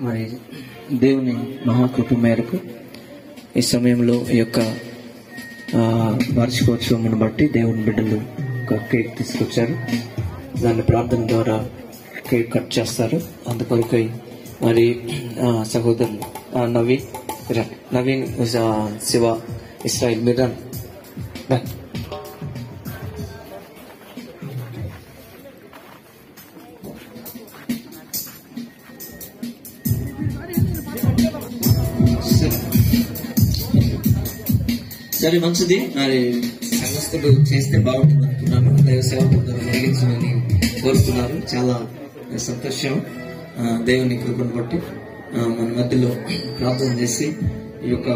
మరి దేవుని మహాకృప మేరకు ఈ సమయంలో ఈ యొక్క వార్షికోత్సవం బట్టి దేవుని బిడ్డలు ఒక కేక్ తీసుకొచ్చారు. దాన్ని ప్రార్థన ద్వారా కేక్ కట్ చేస్తారు. అందుకొరకై మరి సహోదరులు నవీన్ శివ ఇస్రాయిల్ మీరన్ సరే, మంచిది. మరి సంస్థలు చేస్తే బాగుంటుంది అనుకున్నాను. దైవ సేవకులు జరిగించమని కోరుతున్నారు. చాలా సంతోషం. దేవుని కృపను బట్టి మన మధ్యలో ప్రార్థన చేసి ఈ యొక్క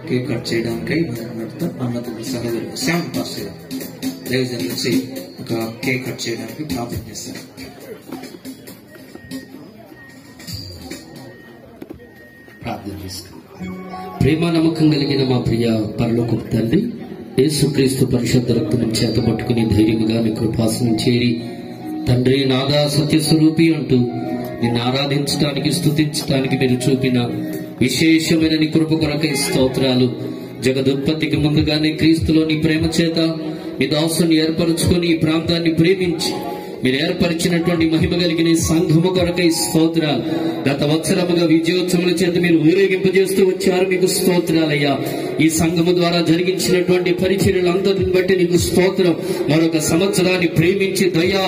కేక్ కట్ చేయడానికై నడుతా అన్నది సహోదరుడు శ్యామ్ పాస్టర్ దైవజన్ నుంచి ఒక కేక్ కట్ చేయడానికి ప్రార్థన చేశారు. ప్రార్థన చేసుకుంటాం. ప్రేమ నమ్మకం కలిగిన మా ప్రియ పరలోకపు తండ్రి, యేసుక్రీస్తు పరిశుద్ధ రక్తం చేత పట్టుకుని ధైర్యముగా మీ కృపాసనం చేరి తండ్రి నాదా సత్యస్వరూపి అంటూ నిన్ను ఆరాధించడానికి స్తుతించడానికి మీరు చూపిన విశేషమైన నీ కృప కొరకై స్తోత్రాలు. జగదుత్పత్తికి ముందుగానే క్రీస్తులో నీ ప్రేమ చేత మీ దాసుని ఏర్పరచుకొని ఈ ప్రాంతాన్ని ప్రేమించి మీరు ఏర్పరిచినటువంటి మహిమ కలిగిన సంఘము కొరకై స్తోత్రాలు. గత వత్సరముగా విజయోత్సవముల చేత మీరు ఊరేగింపజేస్తూ వచ్చారు. మీకు స్తోత్రాలయ్యా. ఈ సంఘము ద్వారా జరిగించినటువంటి పరిచర్యలందరిని బట్టి నీకు స్తోత్రం. మరొక సంవత్సరాన్ని ప్రేమించి దయా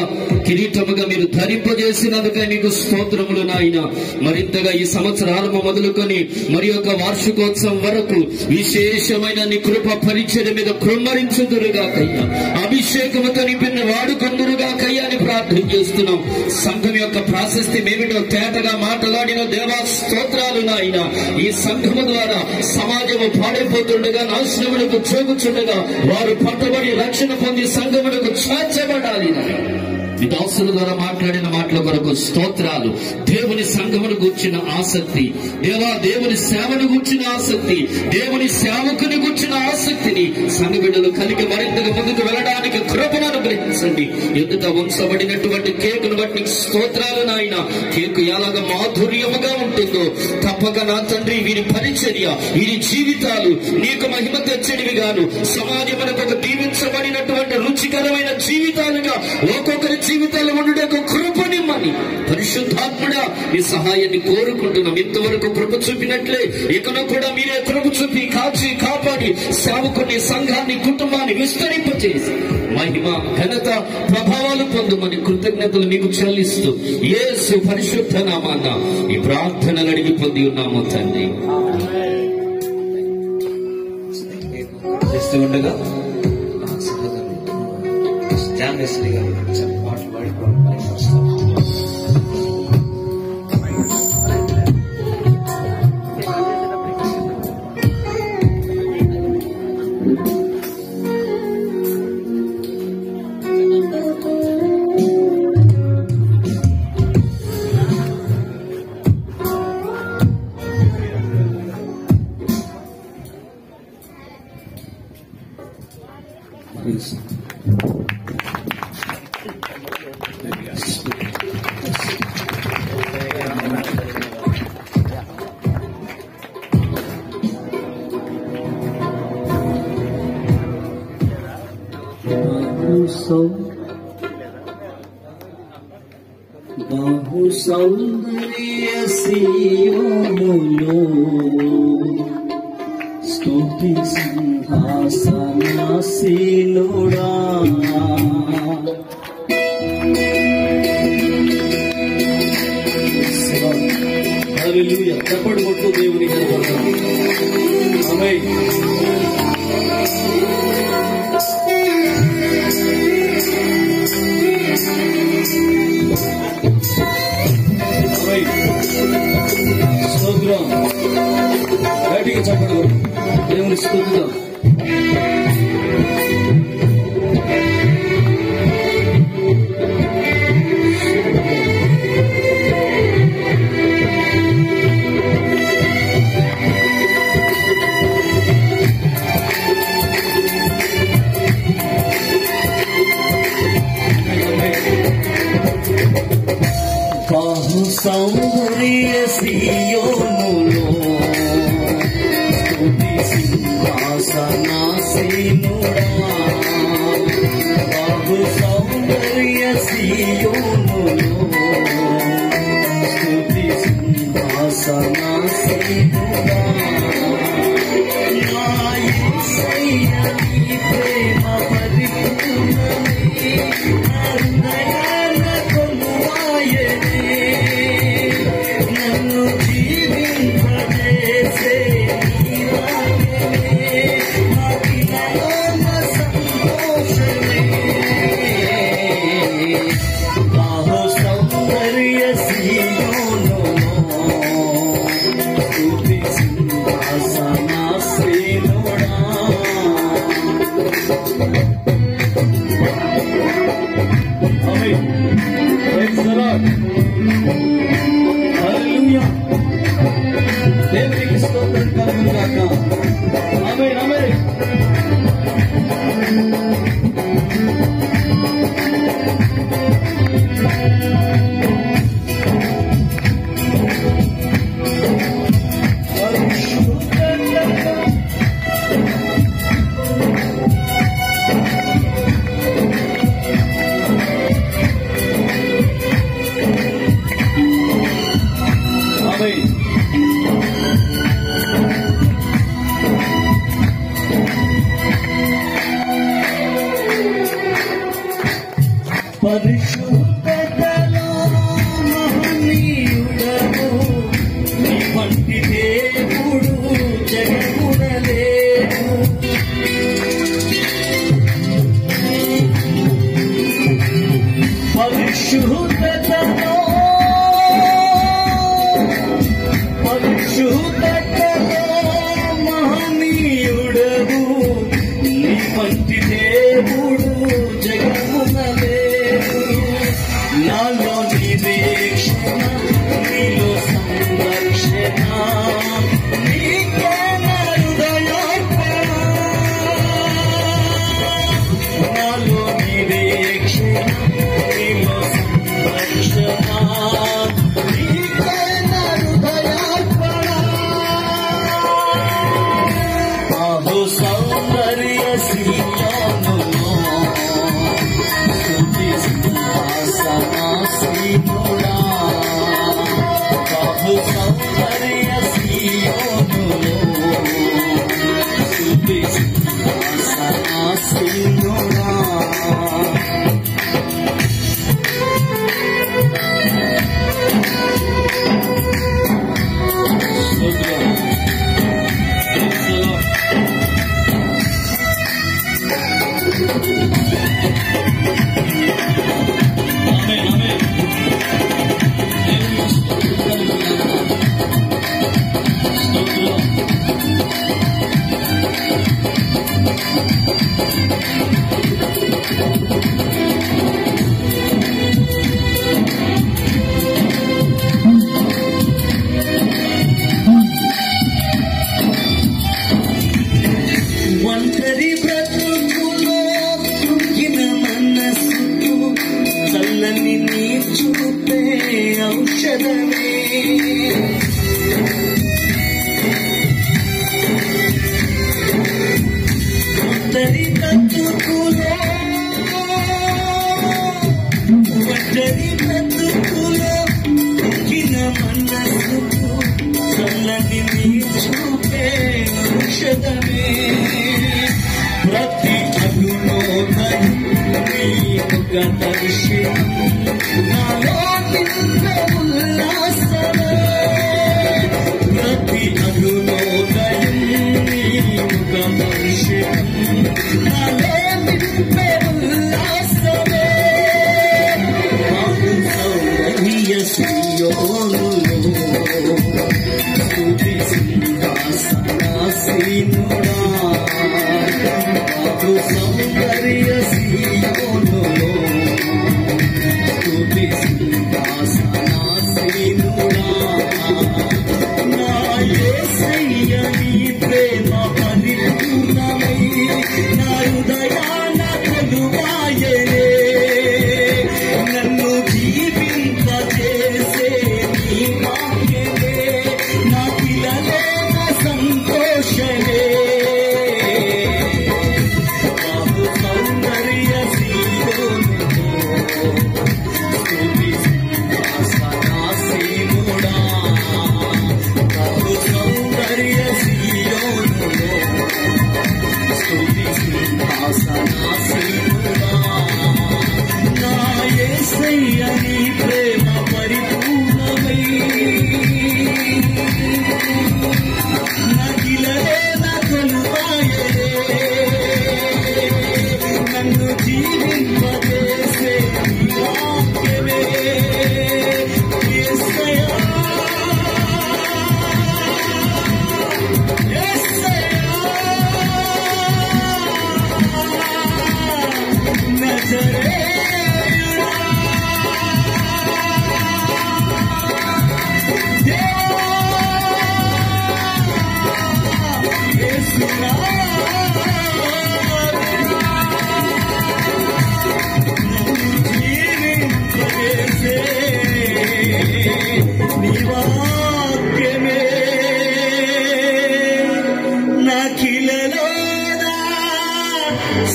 కిరీటముగా మీరు ధరింపజేసినందుకే నీకు స్తోత్రములు నాయన. మరింతగా ఈ సంవత్సరాలు మొదలుకొని మరి యొక్క వార్షికోత్సవం వరకు విశేషమైన నీ కృప పరిచర్య మీద కృమ్మరించుదురుగా కయ్యా. అభిషేకముతో నింపిన వాడుకొందురుగా కయ్యా అని ప్రార్థన చేస్తున్నాం. సంఘం యొక్క ప్రాశస్త్యం ఏమిటో తేటగా మాట్లాడిన దేవా స్తోత్రాలు నాయన. ఈ సంఘము ద్వారా సమాజము పాడైపోతుండగా, నాశనములకు చూపుచుండగా వారు పట్టుబడి రక్షణ పొంది సంఘములకు చేర్చబడాలి. మీ దాసుల ద్వారా మాట్లాడిన మాటల కొరకు స్తోత్రాలు. దేవుని సంఘమును గూర్చిన ఆసక్తి, దేవుని సేవను గూర్చిన ఆసక్తి, దేవుని సేవకుని గూర్చిన ఆసక్తిని సంఘ బిడ్డలు కలిగి మరింతగా ముందుకు వెళ్ళడానికి కృపను అనుగ్రహించండి. ఎదుట ఉంచబడినటువంటి కేకును బట్టి స్తోత్రాలు నాయన. కేకు ఎలాగ మాధుర్యముగా ఉంటుందో తప్పక నా తండ్రి వీరి పరిచర్య, వీరి జీవితాలు నీకు మహిమ తెచ్చడివి గాను సమాజమునకు దీవించబడినటువంటి రుచికరమైన జీవితాలుగా ఒక్కొక్కరి జీవితాలు ఉండేకు కృపనిమ్మని పరిశుద్ధాత్ముడా ఈ సహాయాన్ని కోరుకుంటున్నాం. ఇంతవరకు కృప చూపినట్లే ఇకను కూడా మీరే కృప చూపి కాచి కాపాడి సేవకుని, సంఘాన్ని, కుటుంబాన్ని విస్తరింపచేసి మహిమ, ఘనత, ప్రభావాలు పొందుమని కృతజ్ఞతలు మీకు చెల్లిస్తూ యేసు పరిశుద్ధ నామాన ఈ ప్రార్థనలు అడిగి పొంది ఉన్నాము తండ్రి. చేస్తూ ఉండగా జానేశ్వరి గారు పాటలు పాడి ప్రారంభిస్తారు. బహు సౌందర్య సీయోనులో స్తుతి సింహాసనాసీనుడా హల్లెలూయా. చప్పట్లు కొట్టు దేవుని కనపడతాం. ఆమేన్. స్తోత్రం. గట్టిగా చప్పట్లు కొట్టు దేవుని స్తుతిద్దాం. బాహు సౌందర్య సియోనులో స్తుతి సింహాసనాసీనుడా బాహు సౌందర్య సియోనులో స్తుతి సింహాసనాసీనుడా నా యేసయ్య నీ ప్రేమ పరిపూర్ణమే హృదయాన కొలువాయనే నన్ను జీవింపజేసే నీ వాక్యమే అఖిలలోన సంతోషమే బాహు సౌందర్య సియోనులో స్తుతి సింహాసనాసీనుడా Amen. Praise the Lord. Hallelujah. దేవునికి స్తోత్రం కలుగును గాక. ఆమేన్ ఆమేన్. పరిశుద్ధతలో మహనీయుడను నీ వంటి దేవుడు జగమున లేడు పరిశుద్ధతలో మహనీయుడను నీ వంటి దేవుడు జగమున లేడు నాలో నిరీక్షణ నీలో సంరక్షణ నీకే నా హృదయార్పణ నాలో నిరీక్షణ నీలో సంరక్షణ నీకే నా హృదయార్పణ బాహు సౌందర్య సియోనులో స్తుతి సింహాసనాసీనుడా బాహు సౌందర్య సియోనులో స్తుతి సింహాసనాసీనుడా ఒంటరి బ్రతుకులో కృంగిన మనసుకు చల్లని నీ చూపే ఔషధమే ఒంటరి బ్రతుకులో కృంగిన మనసుకు చల్లని నీ చూపే ఔషధమే ప్రతి అగుణోదయం నీకొక దర్శనం నాలో నిండే ఉల్లాసమే ప్రతి అగుణోదయం నీకొక దర్శనం నాలో నిండే ఉల్లాసమే బాహు సౌందర్య సియోనులో స్తుతి సింహాసనాసీనుడా బాహు సౌందర్య సియోనులో స్తుతి సింహాసనాసీనుడా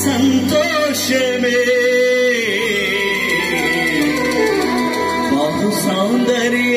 సంతోషమే బహు సౌందర్య